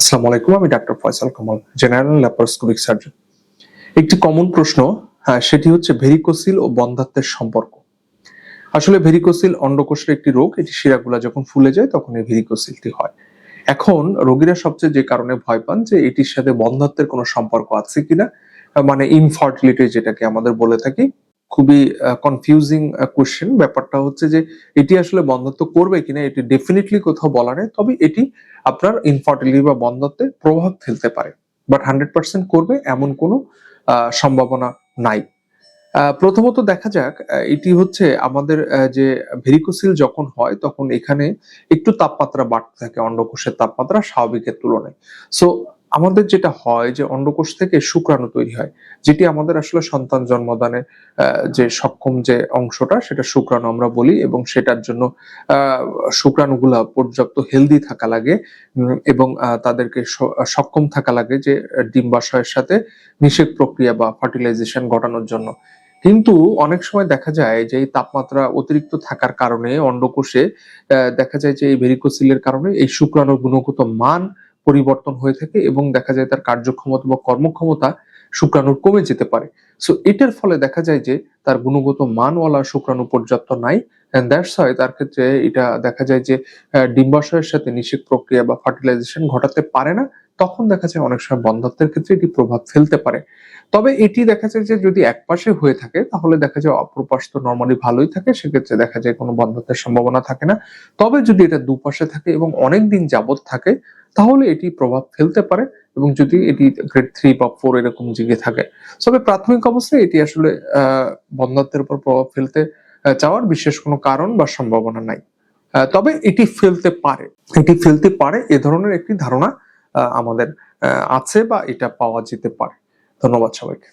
আসসালামু আলাইকুম, আমি doctor Faisal Kamal, general laparoscopic surgeon. একটি কমন প্রশ্ন, সেটি হচ্ছে ভেরিকোসিল ও বন্ধ্যাত্বের সম্পর্ক। আসলে ভেরিকোসিল অন্ডকোষের একটি রোগ, এটি শিরাগুলা যখন ফুলে যায় তখন এই ভেরিকোসিলটি হয়। এখন রোগীরা সবচেয়ে যে কারণে ভয় পান যে এটির সাথে বন্ধ্যাত্বের কোনো সম্পর্ক আছে কিনা, মানে ইনফার্টিলিটি যেটাকে আমাদের বলে থাকি। খুবই কনফিউজিং কোয়েশ্চেন। ব্যাপারটা হচ্ছে যে এটি আসলে বন্ধ্যাত্ব করবে কিনা এটি ডেফিনিটলি কোথাও বলা নেই, তবে এটি আপনার ইনফার্টিলিটি বা বন্ধ্যাত্বে প্রভাব ফেলতে পারে, বাট 100% করবে এমন কোনো সম্ভাবনা নাই। প্রথমত দেখা যাক, এটি হচ্ছে আমাদের যে ভেরিকোসিল যখন হয় তখন এখানে একটু তাপমাত্রা বাড়তে থাকে অন্ডকোষের তাপমাত্রা স্বাভাবিকের তুলনায়। সো আমাদের যেটা হয় যে অন্ডকোষ থেকে শুক্রাণু তৈরি হয়, যেটি আমাদের আসলে সন্তান জন্মদানে যে সক্ষম যে অংশটা সেটা শুক্রাণু আমরা বলি, এবং সেটার জন্য শুক্রাণুগুলা পর্যাপ্ত হেলদি থাকা লাগে এবং তাদেরকে সক্ষম থাকা লাগে যে ডিম্বাশয়ের সাথে নিষেক প্রক্রিয়া বা ফার্টিলাইজেশন ঘটানোর জন্য। কিন্তু অনেক সময় দেখা যায় যে এই তাপমাত্রা অতিরিক্ত থাকার কারণে অন্ডকোষে দেখা যায় যে এই ভেরিকোসিলের কারণে এই শুক্রাণুর গুণগত মান পরিবর্তন হয়ে থাকে এবং দেখা যায় তার কার্যক্ষমতা বা কর্মক্ষমতা শুক্রাণুর কমে যেতে পারে। সো এটার ফলে দেখা যায় যে তার গুণগত মানওয়ালা শুক্রাণু পর্যাপ্ত নাই, এন্ড দ্যাটস হোয়াই তার ক্ষেত্রে এটা দেখা যায় যে ডিম্বাশয়ের সাথে নিষেক প্রক্রিয়া বা ফার্টিলাইজেশন ঘটাতে পারে না। তখন দেখা যায় অনেক সময় বন্ধ্যাত্বের ক্ষেত্রে এটি প্রভাব ফেলতে পারে। তবে এটি দেখা যায় যে যদি একপাশে হয়ে থাকে তাহলে দেখা যায় অপর পাশ তো নরমালি ভালোই থাকে, সেক্ষেত্রে দেখা যায় কোনো বন্ধ্যাত্বের সম্ভাবনা থাকে না। তবে যদি এটা দুপাশে থাকে এবং অনেক দিন যাবত থাকে তাহলে এটি প্রভাব ফেলতে পারে, এবং যদি এটি গ্রেড 3 বা 4 এরকম দিকে থাকে। তবে প্রাথমিক অবস্থায় এটি আসলে বন্ধ্যাত্বের উপর প্রভাব ফেলতে চাওয়ার বিশেষ কোনো কারণ বা সম্ভাবনা নাই। তবে এটি ফেলতে পারে এ ধরনের একটি ধারণা আমাদের আছে বা এটা পাওয়া যেতে পারে। ধন্যবাদ সবাইকে।